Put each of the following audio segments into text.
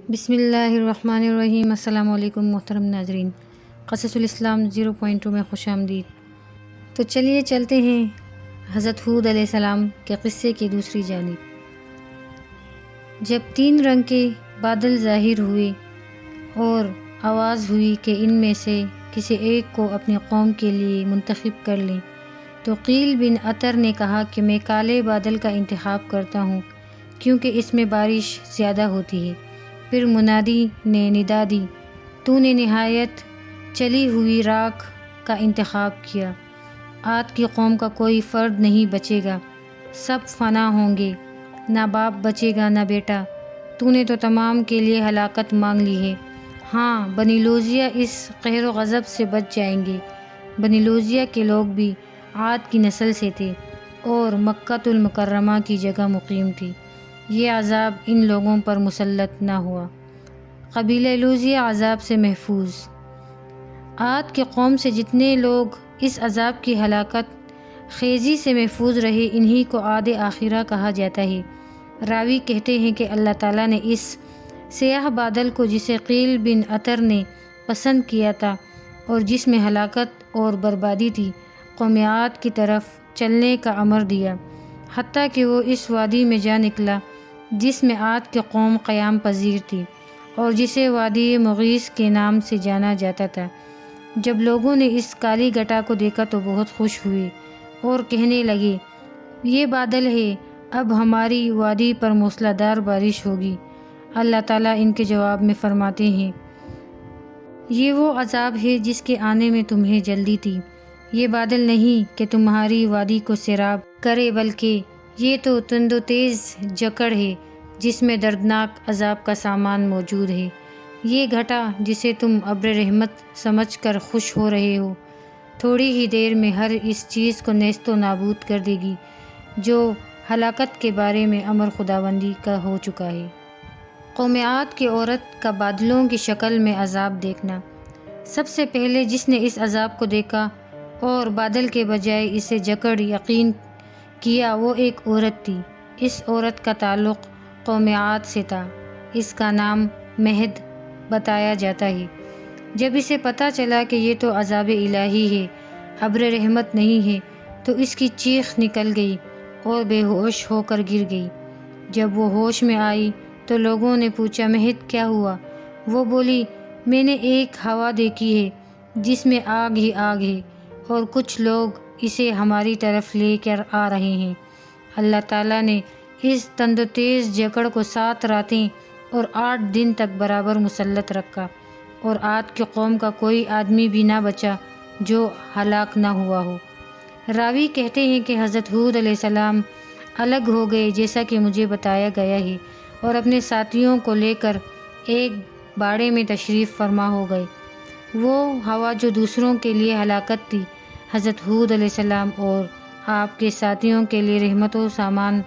بسم اللہ الرحمن الرحیم۔ السلام علیکم محترم ناظرین، قصص الاسلام 0.2 میں خوش آمدید۔ تو چلیے چلتے ہیں حضرت ہود علیہ السلام کے قصے کی دوسری جانب۔ جب 3 رنگ کے بادل ظاہر ہوئے اور آواز ہوئی کہ ان میں سے کسی ایک کو اپنی قوم کے لیے منتخب کر لیں، تو قیل بن عطر نے کہا کہ میں کالے بادل کا انتخاب کرتا ہوں کیونکہ اس میں بارش زیادہ ہوتی ہے۔ پھر منادی نے ندا دی، تو نے نہایت چلی ہوئی راکھ کا انتخاب کیا، عاد کی قوم کا کوئی فرد نہیں بچے گا، سب فنا ہوں گے، نہ باپ بچے گا نہ بیٹا، تو نے تو تمام کے لیے ہلاکت مانگ لی ہے۔ ہاں، بنی لوذیہ اس قہر و غضب سے بچ جائیں گے۔ بنی لوذیہ کے لوگ بھی عاد کی نسل سے تھے اور مکۃ المکرمہ کی جگہ مقیم تھی۔ یہ عذاب ان لوگوں پر مسلط نہ ہوا۔ قبیلہ لوذیہ عذاب سے محفوظ۔ عاد کی قوم سے جتنے لوگ اس عذاب کی ہلاکت خیزی سے محفوظ رہے، انہی کو عاد آخرہ کہا جاتا ہے۔ راوی کہتے ہیں کہ اللہ تعالیٰ نے اس سیاہ بادل کو، جسے قیل بن عطر نے پسند کیا تھا اور جس میں ہلاکت اور بربادی تھی، قوم عاد کی طرف چلنے کا امر دیا، حتیٰ کہ وہ اس وادی میں جا نکلا جس میں عاد کی قوم قیام پذیر تھی اور جسے وادی مغیث کے نام سے جانا جاتا تھا۔ جب لوگوں نے اس کالی گھٹا کو دیکھا تو بہت خوش ہوئے اور کہنے لگے، یہ بادل ہے، اب ہماری وادی پر موسلا دھار بارش ہوگی۔ اللہ تعالیٰ ان کے جواب میں فرماتے ہیں، یہ وہ عذاب ہے جس کے آنے میں تمہیں جلدی تھی۔ یہ بادل نہیں کہ تمہاری وادی کو سیراب کرے، بلکہ یہ تو تند و تیز جکڑ ہے جس میں دردناک عذاب کا سامان موجود ہے۔ یہ گھٹا جسے تم ابر رحمت سمجھ کر خوش ہو رہے ہو، تھوڑی ہی دیر میں ہر اس چیز کو نیست و نابود کر دے گی جو ہلاکت کے بارے میں امر خداوندی کا ہو چکا ہے۔ قوم عاد کی عورت کا بادلوں کی شکل میں عذاب دیکھنا۔ سب سے پہلے جس نے اس عذاب کو دیکھا اور بادل کے بجائے اسے جکڑ یقین کیا، وہ ایک عورت تھی۔ اس عورت کا تعلق قوم عاد سے تھا۔ اس کا نام مہد بتایا جاتا ہے۔ جب اسے پتہ چلا کہ یہ تو عذاب الہی ہے، ابر رحمت نہیں ہے، تو اس کی چیخ نکل گئی اور بے ہوش ہو کر گر گئی۔ جب وہ ہوش میں آئی تو لوگوں نے پوچھا، مہد کیا ہوا؟ وہ بولی، میں نے ایک ہوا دیکھی ہے جس میں آگ ہی آگ ہے اور کچھ لوگ اسے ہماری طرف لے کر آ رہے ہیں۔ اللہ تعالیٰ نے اس تند و تیز جکڑ کو 7 راتیں اور 8 دن تک برابر مسلط رکھا اور عاد کی قوم کا کوئی آدمی بھی نہ بچا جو ہلاک نہ ہوا ہو۔ راوی کہتے ہیں کہ حضرت ہود علیہ السلام الگ ہو گئے جیسا کہ مجھے بتایا گیا ہے اور اپنے ساتھیوں کو لے کر ایک باڑے میں تشریف فرما ہو گئے۔ وہ ہوا جو دوسروں کے لیے ہلاکت تھی، حضرت ہود علیہ السلام اور آپ کے ساتھیوں کے لیے رحمت و سامان،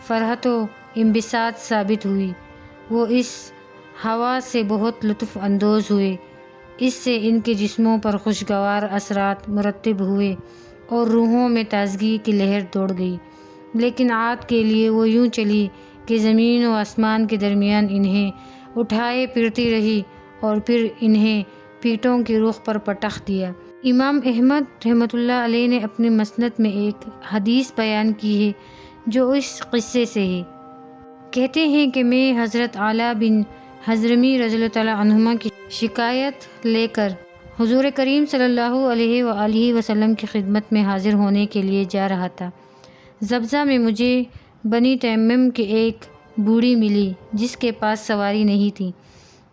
فرحت و انبساط ثابت ہوئی۔ وہ اس ہوا سے بہت لطف اندوز ہوئے، اس سے ان کے جسموں پر خوشگوار اثرات مرتب ہوئے اور روحوں میں تازگی کی لہر دوڑ گئی۔ لیکن عاد کے لیے وہ یوں چلی کہ زمین و آسمان کے درمیان انہیں اٹھائے پھرتی رہی اور پھر انہیں پیٹوں کی رخ پر پٹخ دیا۔ امام احمد رحمۃ اللہ علیہ نے اپنے مسند میں ایک حدیث بیان کی ہے جو اس قصے سے ہے۔ کہتے ہیں کہ میں حضرت اعلیٰ بن حضرمی رضی اللہ تعالیٰ عنہما کی شکایت لے کر حضور کریم صلی اللہ علیہ وآلہ وسلم کی خدمت میں حاضر ہونے کے لیے جا رہا تھا۔ زبزہ میں مجھے بنی تیمم کی ایک بوڑھی ملی جس کے پاس سواری نہیں تھی۔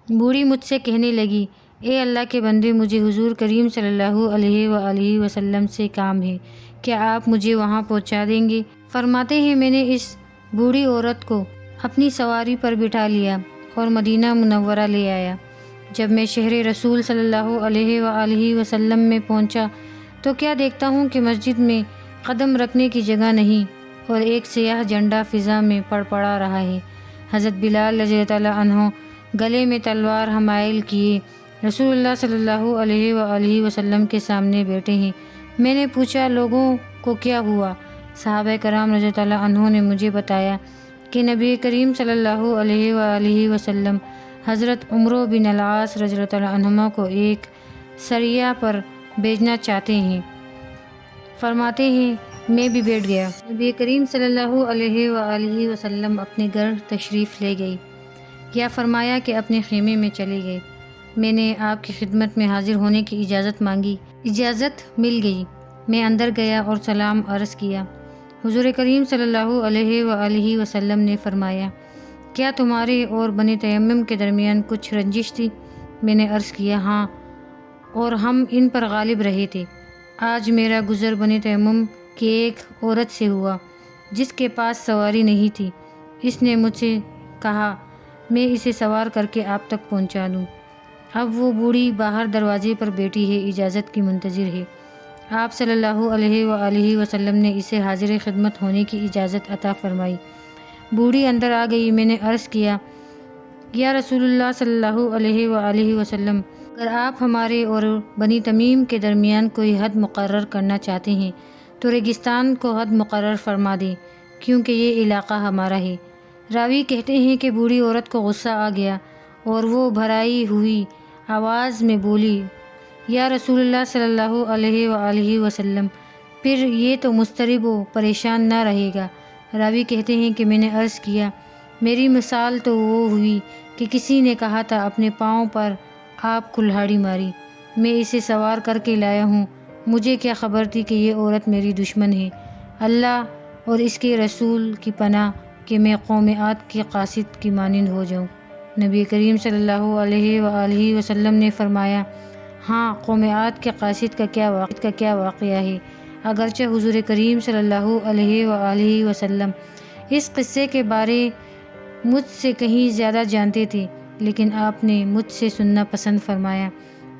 بوڑھی مجھ سے کہنے لگی، اے اللہ کے بندے، مجھے حضور کریم صلی اللہ علیہ وآلہ وسلم سے کام ہے، کیا آپ مجھے وہاں پہنچا دیں گے؟ فرماتے ہیں میں نے اس بوڑھی عورت کو اپنی سواری پر بٹھا لیا اور مدینہ منورہ لے آیا۔ جب میں شہر رسول صلی اللہ علیہ وآلہ وسلم میں پہنچا تو کیا دیکھتا ہوں کہ مسجد میں قدم رکھنے کی جگہ نہیں اور ایک سیاہ جھنڈا فضا میں پڑپڑا رہا ہے۔ حضرت بلال رضی اللہ تعالیٰ عنہ گلے میں تلوار حمائل کیے رسول اللہ صلی اللہ علیہ وآلہ وسلم کے سامنے بیٹھے ہیں۔ میں نے پوچھا، لوگوں کو کیا ہوا؟ صحابہ کرام رضی اللہ عنہ نے مجھے بتایا کہ نبی کریم صلی اللہ علیہ وآلہ وسلم حضرت عمرو بن العاص رضی اللہ تعالیٰ عنہما کو ایک سریہ پر بھیجنا چاہتے ہیں۔ فرماتے ہیں میں بھی بیٹھ گیا۔ نبی کریم صلی اللہ علیہ وآلہ وسلم اپنے گھر تشریف لے گئی یا فرمایا کہ اپنے خیمے میں چلے گئے۔ میں نے آپ کی خدمت میں حاضر ہونے کی اجازت مانگی، اجازت مل گئی۔ میں اندر گیا اور سلام عرض کیا۔ حضور کریم صلی اللہ علیہ وآلہ وسلم نے فرمایا کیا تمہارے اور بنی تیمم کے درمیان کچھ رنجش تھی؟ میں نے عرض کیا ہاں، اور ہم ان پر غالب رہے تھے۔ آج میرا گزر بنی تیمم کی ایک عورت سے ہوا جس کے پاس سواری نہیں تھی۔ اس نے مجھ سے کہا میں اسے سوار کر کے آپ تک پہنچا دوں۔ اب وہ بوڑھی باہر دروازے پر بیٹھی ہے، اجازت کی منتظر ہے۔ آپ صلی اللہ علیہ وآلہ وسلم نے اسے حاضر خدمت ہونے کی اجازت عطا فرمائی۔ بوڑھی اندر آ گئی۔ میں نے عرض کیا یا رسول اللہ صلی اللہ علیہ وآلہ وسلم، اگر آپ ہمارے اور بنی تمیم کے درمیان کوئی حد مقرر کرنا چاہتے ہیں تو ریگستان کو حد مقرر فرما دیں، کیونکہ یہ علاقہ ہمارا ہے۔ راوی کہتے ہیں کہ بوڑھی عورت کو غصہ آ گیا اور وہ بھرائی ہوئی آواز میں بولی یا رسول اللہ صلی اللہ علیہ وآلہ وسلم، پھر یہ تو مضطرب و پریشان نہ رہے گا۔ راوی کہتے ہیں کہ میں نے عرض کیا میری مثال تو وہ ہوئی کہ کسی نے کہا تھا اپنے پاؤں پر آپ کلہاڑی ماری، میں اسے سوار کر کے لایا ہوں، مجھے کیا خبر تھی کہ یہ عورت میری دشمن ہے۔ اللہ اور اس کے رسول کی پناہ کہ میں قوم عاد کے قاصد کی مانند ہو جاؤں۔ نبی کریم صلی اللہ علیہ وآلہ وسلم نے فرمایا ہاں، قوم عاد کے قاصد کا کیا واقعہ ہے۔ اگرچہ حضور کریم صلی اللہ علیہ وآلہ وسلم اس قصے کے بارے مجھ سے کہیں زیادہ جانتے تھے، لیکن آپ نے مجھ سے سننا پسند فرمایا۔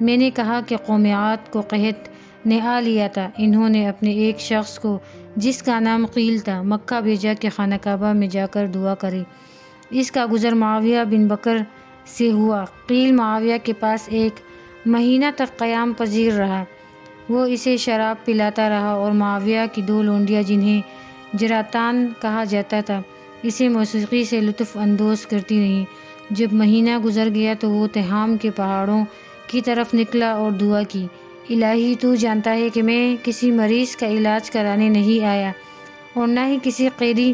میں نے کہا کہ قوم عاد کو قحط نے آ لیا تھا، انہوں نے اپنے ایک شخص کو جس کا نام قیل تھا مکہ بھیجا کہ خانہ کعبہ میں جا کر دعا کرے۔ اس کا گزر معاویہ بن بکر سے ہوا۔ قیل معاویہ کے پاس ایک مہینہ تک قیام پذیر رہا، وہ اسے شراب پلاتا رہا اور معاویہ کی دو لونڈیاں جنہیں جراتان کہا جاتا تھا اسے موسیقی سے لطف اندوز کرتی رہیں۔ جب مہینہ گزر گیا تو وہ تہام کے پہاڑوں کی طرف نکلا اور دعا کی، الہی تو جانتا ہے کہ میں کسی مریض کا علاج کرانے نہیں آیا اور نہ ہی کسی قیدی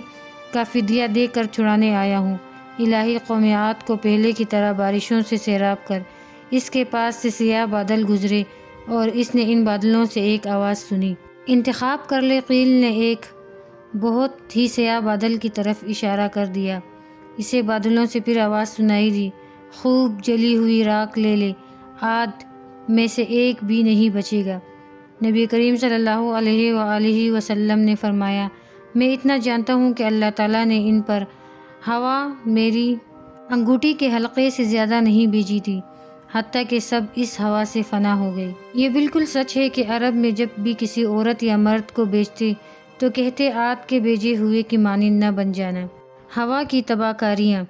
کا فدیہ دے کر چھڑانے آیا ہوں۔ الہی قوم عاد کو پہلے کی طرح بارشوں سے سیراب کر۔ اس کے پاس سے سیاہ بادل گزرے اور اس نے ان بادلوں سے ایک آواز سنی، انتخاب کر لے۔ قیل نے ایک بہت ہی سیاہ بادل کی طرف اشارہ کر دیا، اسے بادلوں سے پھر آواز سنائی دی، خوب جلی ہوئی راکھ لے لے، عاد میں سے ایک بھی نہیں بچے گا۔ نبی کریم صلی اللہ علیہ وآلہ وسلم نے فرمایا میں اتنا جانتا ہوں کہ اللہ تعالیٰ نے ان پر ہوا میری انگوٹھی کے حلقے سے زیادہ نہیں بھیجی تھی، حتیٰ کہ سب اس ہوا سے فنا ہو گئی۔ یہ بالکل سچ ہے کہ عرب میں جب بھی کسی عورت یا مرد کو بیچتے تو کہتے عاد کے بھیجے ہوئے کی مانند نہ بن جانا۔ ہوا کی تباہ کاریاں۔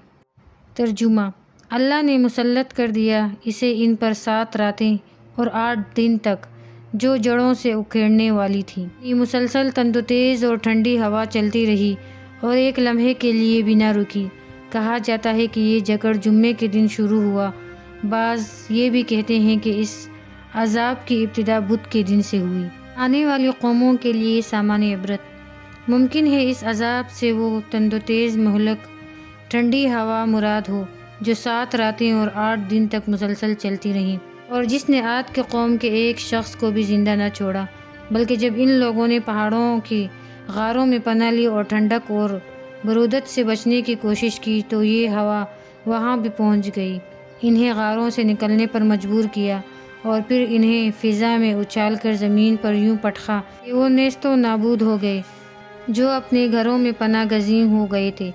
ترجمہ: اللہ نے مسلط کر دیا اسے ان پر 7 راتیں اور 8 دن تک جو جڑوں سے اکھیڑنے والی تھی۔ یہ مسلسل تند و تیز اور ٹھنڈی ہوا چلتی رہی اور ایک لمحے کے لیے بھی نہ رکی۔ کہا جاتا ہے کہ یہ جھگڑ جمعے کے دن شروع ہوا، بعض یہ بھی کہتے ہیں کہ اس عذاب کی ابتدا بدھ کے دن سے ہوئی۔ آنے والی قوموں کے لیے سامان عبرت۔ ممکن ہے اس عذاب سے وہ تند و تیز مہلک ٹھنڈی ہوا مراد ہو جو 7 راتیں اور 8 دن تک مسلسل چلتی رہیں، اور جس نے عاد کے قوم کے ایک شخص کو بھی زندہ نہ چھوڑا، بلکہ جب ان لوگوں نے پہاڑوں کی غاروں میں پناہ لی اور ٹھنڈک اور برودت سے بچنے کی کوشش کی تو یہ ہوا وہاں بھی پہنچ گئی، انہیں غاروں سے نکلنے پر مجبور کیا اور پھر انہیں فضا میں اچھال کر زمین پر یوں پٹخا کہ وہ نیست و نابود ہو گئے جو اپنے گھروں میں پناہ گزین ہو گئے تھے۔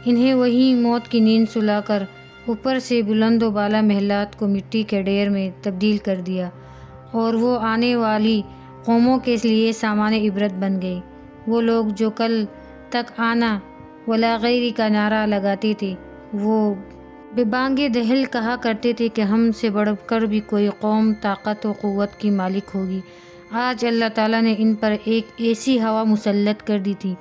انہیں وہیں موت کی نیند سلا کر اوپر سے بلند و بالا محلات کو مٹی کے ڈھیر میں تبدیل کر دیا، اور وہ آنے والی قوموں کے لیے سامان عبرت بن گئی۔ وہ لوگ جو کل تک آنا ولا غیری کا نعرہ لگاتے تھے، وہ بے بانگ دہل کہا کرتے تھے کہ ہم سے بڑھ کر بھی کوئی قوم طاقت و قوت کی مالک ہوگی۔ آج اللہ تعالیٰ نے ان پر ایک ایسی ہوا مسلط کر دی تھی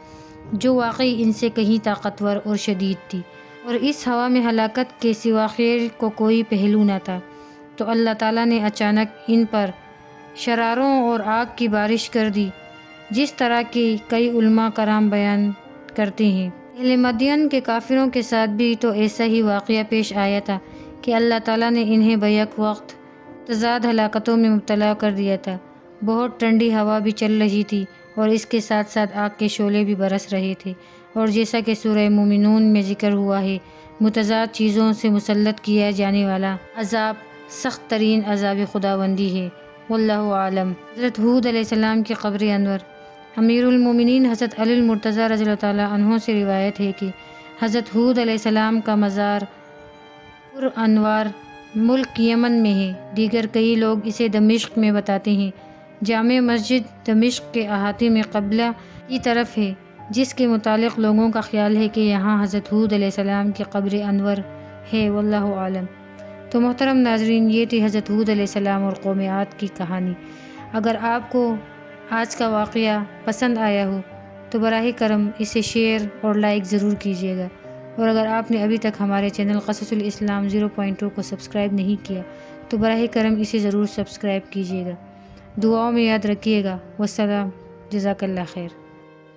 جو واقعی ان سے کہیں طاقتور اور شدید تھی۔ اور اس ہوا میں ہلاکت کے سوا خیر کو کوئی پہلو نہ تھا، تو اللہ تعالیٰ نے اچانک ان پر شراروں اور آگ کی بارش کر دی، جس طرح کی کئی علماء کرام بیان کرتے ہیں۔ اہل مدین کے کافروں کے ساتھ بھی تو ایسا ہی واقعہ پیش آیا تھا کہ اللہ تعالیٰ نے انہیں بیک وقت تضاد ہلاکتوں میں مبتلا کر دیا تھا۔ بہت ٹھنڈی ہوا بھی چل رہی تھی اور اس کے ساتھ ساتھ آگ کے شعلے بھی برس رہے تھے، اور جیسا کہ سورہ مومنون میں ذکر ہوا ہے، متضاد چیزوں سے مسلط کیا جانے والا عذاب سخت ترین عذاب خداوندی ہے۔ واللہ عالم۔ حضرت ہود علیہ السلام کی قبر انور۔ امیر المومنین حضرت علی المرتضیٰ رضی اللہ تعالیٰ عنہ سے روایت ہے کہ حضرت ہود علیہ السلام کا مزار پر انوار ملک یمن میں ہے۔ دیگر کئی لوگ اسے دمشق میں بتاتے ہیں۔ جامع مسجد دمشق کے احاطے میں قبلہ کی طرف ہے، جس کے متعلق لوگوں کا خیال ہے کہ یہاں حضرت ہود علیہ السلام کی قبر انور ہے، واللہ عالم۔ تو محترم ناظرین، یہ تھی حضرت ہود علیہ السلام اور قوم عاد کی کہانی۔ اگر آپ کو آج کا واقعہ پسند آیا ہو تو براہ کرم اسے شیئر اور لائک ضرور کیجیے گا، اور اگر آپ نے ابھی تک ہمارے چینل قصص الاسلام 0.2 کو سبسکرائب نہیں کیا تو براہ کرم اسے ضرور سبسکرائب کیجیے گا۔ دعاؤں میں یاد رکھیے گا۔ والسلام، جزاک اللہ خیر۔